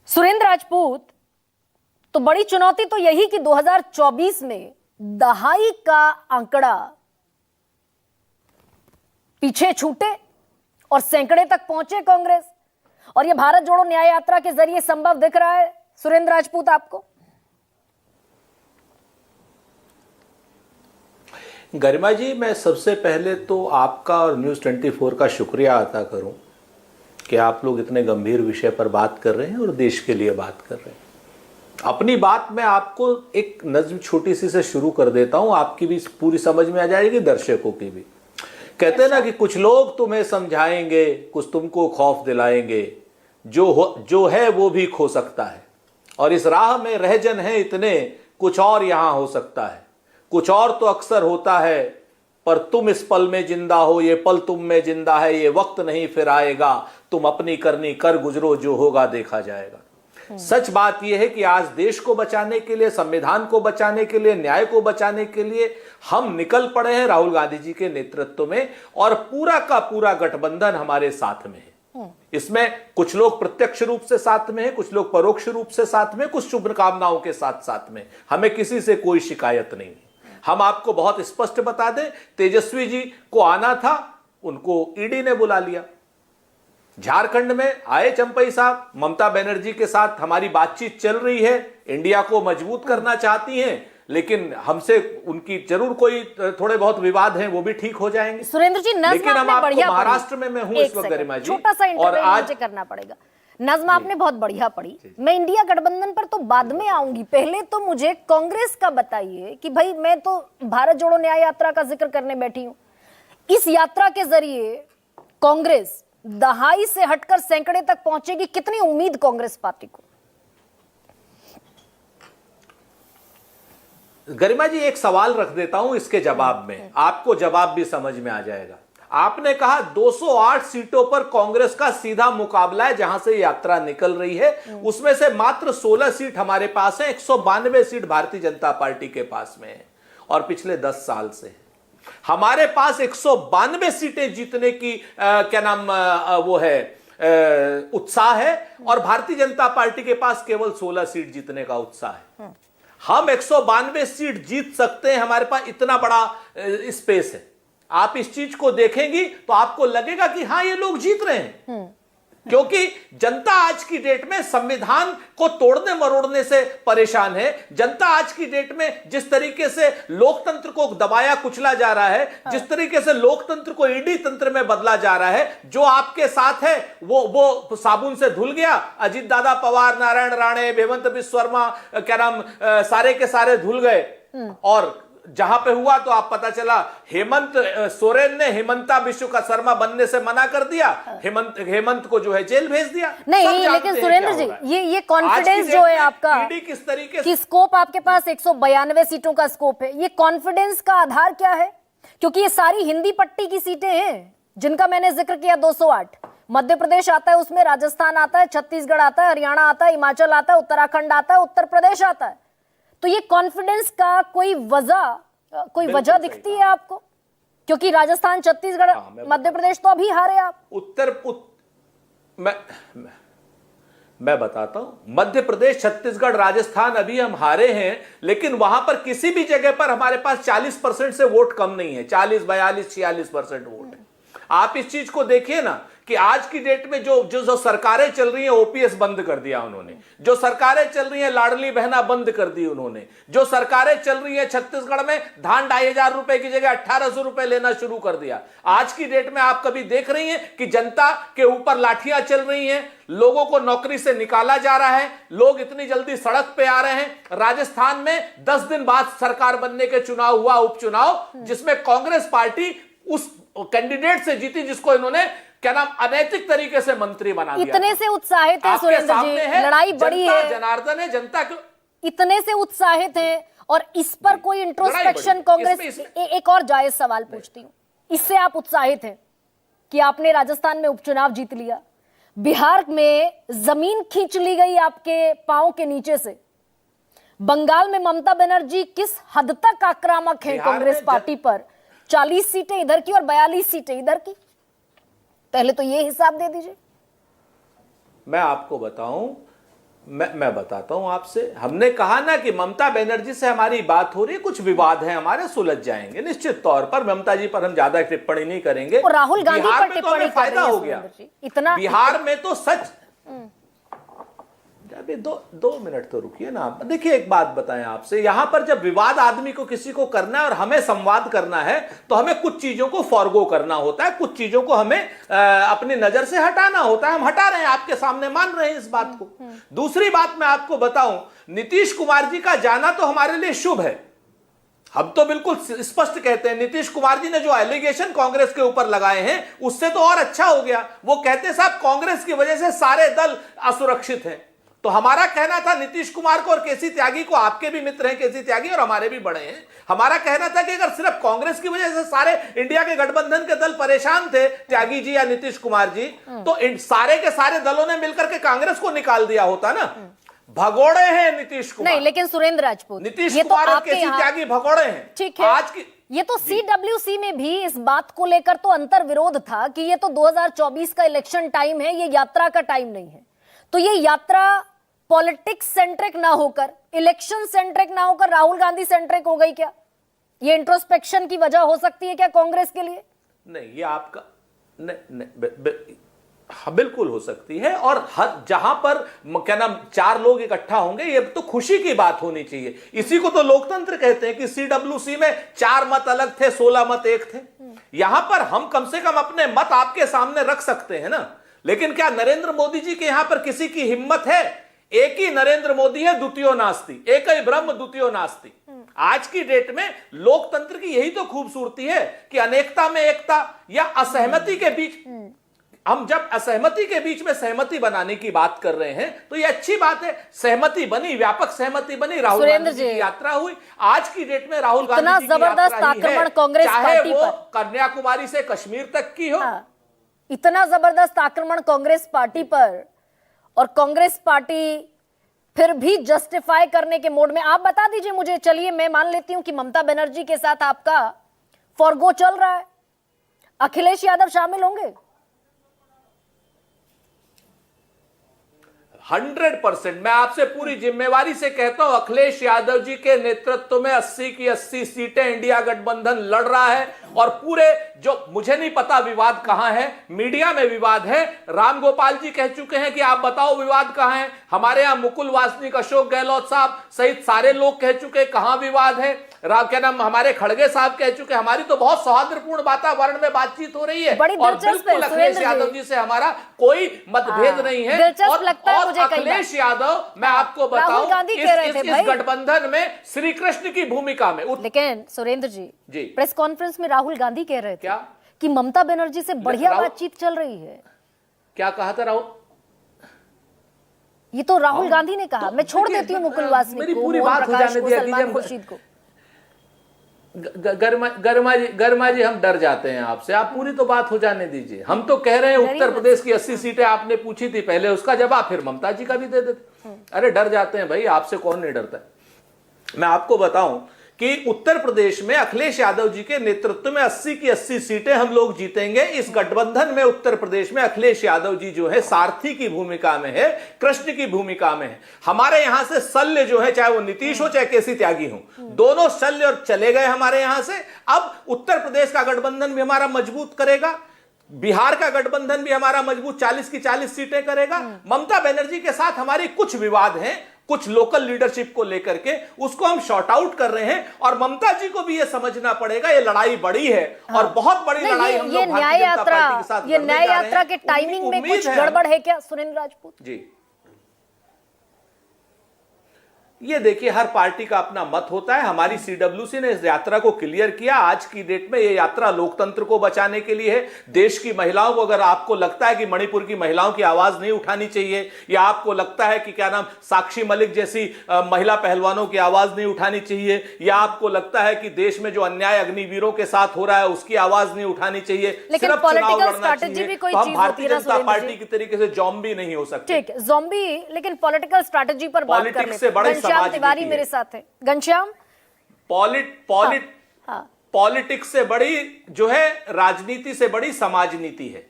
सुरेंद्र राजपूत, तो बड़ी चुनौती तो यही कि 2024 में दहाई का आंकड़ा पीछे छूटे और सैकड़े तक पहुंचे कांग्रेस, और यह भारत जोड़ो न्याय यात्रा के जरिए संभव दिख रहा है। सुरेंद्र राजपूत, आपको? गरिमा जी, मैं सबसे पहले तो आपका और न्यूज़ 24 का शुक्रिया अदा करूं कि आप लोग इतने गंभीर विषय पर बात कर रहे हैं और देश के लिए बात कर रहे हैं। अपनी बात मैं आपको एक नज्म छोटी सी से शुरू कर देता हूं, आपकी भी पूरी समझ में आ जाएगी, दर्शकों की भी। कहते हैं ना कि कुछ लोग तुम्हें समझाएंगे, कुछ तुमको खौफ दिलाएंगे, जो है वो भी खो सकता है, और इस राह में रहजन है इतने, कुछ और यहां हो सकता है। कुछ और तो अक्सर होता है, पर तुम इस पल में जिंदा हो, ये पल तुम में जिंदा है, ये वक्त नहीं फिर आएगा, तुम अपनी करनी कर गुजरो, जो होगा देखा जाएगा। सच बात यह है कि आज देश को बचाने के लिए, संविधान को बचाने के लिए, न्याय को बचाने के लिए हम निकल पड़े हैं राहुल गांधी जी के नेतृत्व में, और पूरा का पूरा गठबंधन हमारे साथ में है। इसमें कुछ लोग प्रत्यक्ष रूप से साथ में हैं, कुछ लोग परोक्ष रूप से साथ में, कुछ शुभकामनाओं के साथ साथ में। हमें किसी से कोई शिकायत नहीं है। हम आपको बहुत स्पष्ट बता दें, तेजस्वी जी को आना था, उनको ईडी ने बुला लिया। झारखंड में आए चंपई साहब, ममता बनर्जी के साथ हमारी बातचीत चल रही है, इंडिया को मजबूत करना चाहती हैं, लेकिन हमसे उनकी जरूर कोई थोड़े बहुत विवाद हैं, वो भी ठीक हो जाएंगे। सुरेंद्र जी, लेकिन हम आपको महाराष्ट्र में मैं हूं इस वक्त गरिमा जी, छोटा सा इंटरव्यू मुझे करना पड़ेगा। नज्म आपने बहुत बढ़िया पढ़ी। मैं इंडिया गठबंधन पर तो बाद में आऊंगी, पहले तो मुझे कांग्रेस का बताइए कि भाई, मैं तो भारत जोड़ो न्याय यात्रा का जिक्र करने बैठी हूं। इस यात्रा के जरिए कांग्रेस दहाई से हटकर सैकड़े तक पहुंचेगी, कितनी उम्मीद कांग्रेस पार्टी को? गरिमा जी, एक सवाल रख देता हूं, इसके जवाब में आपको जवाब भी समझ में आ जाएगा। आपने कहा 208 सीटों पर कांग्रेस का सीधा मुकाबला है, जहां से यात्रा निकल रही है, उसमें से मात्र 16 सीट हमारे पास है, 192 सीट भारतीय जनता पार्टी के पास में है, और पिछले 10 साल से हमारे पास 192 सीटें जीतने की वो है उत्साह है, और भारतीय जनता पार्टी के पास केवल 16 सीट जीतने का उत्साह है। हम 192 सीट जीत सकते हैं, हमारे पास इतना बड़ा स्पेस है। आप इस चीज को देखेंगी तो आपको लगेगा कि हां, ये लोग जीत रहे हैं, क्योंकि जनता आज की डेट में संविधान को तोड़ने मरोड़ने से परेशान है। जनता आज की डेट में जिस तरीके से लोकतंत्र को दबाया कुचला जा रहा है, जिस तरीके से लोकतंत्र को ईडी तंत्र में बदला जा रहा है, जो आपके साथ है वो साबुन से धुल गया। अजीत दादा पवार, नारायण राणे, हेमंत बिस्व शर्मा, सारे के सारे धुल गए, और जहां पे हुआ तो आप पता चला हेमंत सोरेन ने हेमंता बिस्व शर्मा बनने से मना कर दिया, हेमंत को जो है जेल भेज दिया। नहीं, लेकिन सुरेंद्र जी, ये कॉन्फिडेंस जो है आपका, किस तरीके कि स्कोप आपके पास 192 सीटों का स्कोप है, ये कॉन्फिडेंस का आधार क्या है? क्योंकि ये सारी हिंदी पट्टी की सीटें हैं जिनका मैंने जिक्र किया। 208 मध्य प्रदेश आता है, उसमें राजस्थान आता है, छत्तीसगढ़ आता है, हरियाणा आता है, हिमाचल आता है, उत्तराखंड आता है, उत्तर प्रदेश आता है। तो ये कॉन्फिडेंस का कोई वजह दिखती है आपको? क्योंकि राजस्थान, छत्तीसगढ़, मध्य प्रदेश तो अभी हारे आप। मैं बताता हूं, मध्य प्रदेश, छत्तीसगढ़, राजस्थान अभी हम हारे हैं, लेकिन वहां पर किसी भी जगह पर हमारे पास 40% से वोट कम नहीं है। 40, 42, 46% वोट है। आप इस चीज को देखिए ना कि आज की डेट में जो सरकारें चल रही हैं, ओपीएस बंद कर दिया उन्होंने, जो सरकारें चल रही हैं लाडली बहना बंद कर दी उन्होंने, जो सरकारें चल रही हैं छत्तीसगढ़ में धान 2500 रुपए की जगह 1800 रुपए लेना शुरू कर दिया। आज की डेट में आप कभी देख रही हैं कि जनता के ऊपर लाठियां चल रही हैं, लोगों को नौकरी से निकाला जा रहा है, लोग इतनी जल्दी सड़क पे आ रहे हैं। राजस्थान में 10 दिन बाद सरकार बनने के चुनाव हुआ, उपचुनाव, जिसमें कांग्रेस पार्टी उस कैंडिडेट से जीती जिसको इन्होंने अनैतिक तरीके से मंत्री बना दिया। इतने से उत्साहित है सुरेंद्र जी, लड़ाई बड़ी है, जनार्दन है, जनता को इतने से उत्साहित है, और इस पर कोई इंट्रोस्पेक्शन कांग्रेस? एक और जायज सवाल पूछती हूँ, इससे आप उत्साहित हैं कि आपने राजस्थान में उपचुनाव जीत लिया, बिहार में जमीन खींच ली गई आपके पांव के नीचे से, बंगाल में ममता बनर्जी किस हद तक आक्रामक है कांग्रेस पार्टी पर, 40 सीटें इधर की और 42 सीटें इधर की, पहले तो ये हिसाब दे दीजिए। मैं आपको बताऊं, मैं बताता हूं आपसे। हमने कहा ना कि ममता बनर्जी से हमारी बात हो रही है, कुछ विवाद है हमारे, सुलझ जाएंगे निश्चित तौर पर। ममता जी पर हम ज्यादा टिप्पणी नहीं करेंगे। और राहुल गांधी बिहार पर में तो हमें टिप्पणी कर फायदा रही है हो गया। सुरेंद्र जी। इतना बिहार में तो सच। अभी दो मिनट तो रुकिए ना आप। देखिए एक बात बताएं आपसे, यहां पर जब विवाद आदमी को किसी को करना है और हमें संवाद करना है तो हमें कुछ चीजों को फॉरगो करना होता है, कुछ चीजों को हमें अपनी नजर से हटाना होता है। हम हटा रहे हैं, आपके सामने मान रहे हैं इस बात को। दूसरी बात मैं आपको बताऊं, नीतीश कुमार जी का जाना तो हमारे लिए शुभ है। हम तो बिल्कुल स्पष्ट कहते हैं, नीतीश कुमार जी ने जो एलिगेशन कांग्रेस के ऊपर लगाए हैं उससे तो और अच्छा हो गया। वो कहते साहब कांग्रेस की वजह से सारे दल असुरक्षित हैं। तो हमारा कहना था नीतीश कुमार को और केसी त्यागी को, आपके भी मित्र हैं केसी त्यागी और हमारे भी बड़े हैं, हमारा कहना था कि अगर सिर्फ कांग्रेस की वजह से सारे इंडिया के गठबंधन के दल परेशान थे, त्यागी जी या नीतीश कुमार जी, तो इन सारे के सारे दलों ने मिलकर के कांग्रेस को निकाल दिया होता ना। भगोड़े हैं नीतीश कुमार। नहीं, लेकिन सुरेंद्र राजपूत, नीतीश ये कुमार तो और आपके केसी यहाँ त्यागी भगोड़े हैं। ठीक है, आज की ये तो CWC में भी इस बात को लेकर तो अंतर विरोध था कि ये तो 2024 का इलेक्शन टाइम है, ये यात्रा का टाइम नहीं है। तो ये यात्रा पॉलिटिक्स सेंट्रिक ना होकर, इलेक्शन सेंट्रिक ना होकर राहुल गांधी सेंट्रिक हो गई क्या? ये इंट्रोस्पेक्शन की वजह हो सकती है क्या कांग्रेस के लिए? नहीं, ये आपका नहीं, हाँ बिल्कुल हो सकती है। और हर जहां पर क्या नाम 4 लोग इकट्ठा होंगे, ये तो खुशी की बात होनी चाहिए। इसी को तो लोकतंत्र कहते हैं कि CWC में 4 मत अलग थे, 16 मत एक थे। यहां पर हम कम से कम अपने मत आपके सामने रख सकते हैं ना। लेकिन क्या नरेंद्र मोदी जी के यहां पर किसी की हिम्मत है? एक ही नरेंद्र मोदी है, द्वितीयो नास्ति, एक ही ब्रह्म द्वितीयो नास्ति। आज की डेट में लोकतंत्र की यही तो खूबसूरती है कि अनेकता में एकता, या असहमति के बीच, हम जब असहमति के बीच में सहमति बनाने की बात कर रहे हैं तो ये अच्छी बात है। सहमति बनी, व्यापक सहमति बनी, राहुल गांधी जी की यात्रा हुई। आज की डेट में राहुल गांधी जी की जबरदस्त आक्रमण कांग्रेस पार्टी पर, कन्याकुमारी से कश्मीर तक की हो। इतना जबरदस्त आक्रमण कांग्रेस पार्टी पर, और कांग्रेस पार्टी फिर भी जस्टिफाई करने के मोड में। आप बता दीजिए मुझे, चलिए मैं मान लेती हूं कि ममता बनर्जी के साथ आपका फॉरगो चल रहा है, अखिलेश यादव शामिल होंगे? 100% मैं आपसे पूरी जिम्मेवारी से कहता हूं, अखिलेश यादव जी के नेतृत्व में 80 की 80 सीटें इंडिया गठबंधन लड़ रहा है। और पूरे, जो मुझे नहीं पता विवाद कहां है, मीडिया में विवाद है। राम गोपाल जी कह चुके हैं कि आप बताओ विवाद कहां है। हमारे यहां मुकुल वासनिक, अशोक गहलोत साहब सहित सारे लोग कह चुके कहां विवाद है। क्या नाम हमारे खड़गे साहब कह चुके, हमारी तो बहुत सौहार्दपूर्ण वातावरण में बातचीत हो रही है। बड़ी और दिलचस्प है बिल्कुल अखिलेश यादव जी से हमारा कोई मतभेद नहीं है। दिलचस्प लगता है मुझे। अखिलेश यादव, मैं आपको बताऊं, इस गठबंधन में श्री कृष्ण की भूमिका में। लेकिन सुरेंद्र जी, प्रेस कॉन्फ्रेंस में राहुल गांधी कह रहे थे क्या कि ममता बनर्जी से बढ़िया बातचीत चल रही है। क्या कहा था राहुल? ये तो राहुल गांधी ने कहा। मैं छोड़ देती हूँ मुकुल वासनिक को, पूरी बात हो जाने दिया, सलमान खुर्शीद को। गर्मा जी हम डर जाते हैं आपसे, आप पूरी तो बात हो जाने दीजिए। हम तो कह रहे हैं उत्तर प्रदेश की 80 सीटें आपने पूछी थी, पहले उसका जवाब फिर ममता जी का भी दे देते। अरे डर जाते हैं भाई, आपसे कौन नहीं डरता है। मैं आपको बताऊं कि उत्तर प्रदेश में अखिलेश यादव जी के नेतृत्व में 80 की 80 सीटें हम लोग जीतेंगे। इस गठबंधन में उत्तर प्रदेश में अखिलेश यादव जी जो है सारथी की भूमिका में है, कृष्ण की भूमिका में है। हमारे यहां से शल्य जो है, चाहे वो नीतीश हो चाहे केसी त्यागी हो, दोनों शल्य और चले गए हमारे यहां से। अब उत्तर प्रदेश का गठबंधन भी हमारा मजबूत करेगा, बिहार का गठबंधन भी हमारा मजबूत 40 की 40 सीटें करेगा। ममता बनर्जी के साथ हमारी कुछ विवाद हैं, कुछ लोकल लीडरशिप को लेकर के, उसको हम शॉर्ट आउट कर रहे हैं। और ममता जी को भी ये समझना पड़ेगा, ये लड़ाई बड़ी है और बहुत बड़ी लड़ाई हम लोग भारतीय जनता पार्टी के साथ ये न्याय यात्रा के टाइमिंग में कुछ गड़बड़ है क्या सुरेंद्र राजपूत जी? ये देखिए, हर पार्टी का अपना मत होता है। हमारी CWC ने इस यात्रा को क्लियर किया। आज की डेट में ये यात्रा लोकतंत्र को बचाने के लिए है। देश की महिलाओं को, अगर आपको लगता है कि मणिपुर की महिलाओं की आवाज नहीं उठानी चाहिए, या आपको लगता है कि क्या नाम साक्षी मलिक जैसी महिला पहलवानों की आवाज नहीं उठानी चाहिए, या आपको लगता है कि देश में जो अन्याय अग्निवीरों के साथ हो रहा है उसकी आवाज नहीं उठानी चाहिए, सिर्फ चुनाव लड़ना चाहिए, तो हम भारतीय जनता पार्टी की तरीके से जॉम्बी नहीं हो सकते। ठीक, जॉम्बी, लेकिन पॉलिटिकल स्ट्रैटेजी पर बात कर लेते हैं। घनश्याम तिवारी मेरे साथ है। घनश्याम, पॉलिटिक्स से बड़ी जो है, राजनीति से बड़ी समाज नीति है।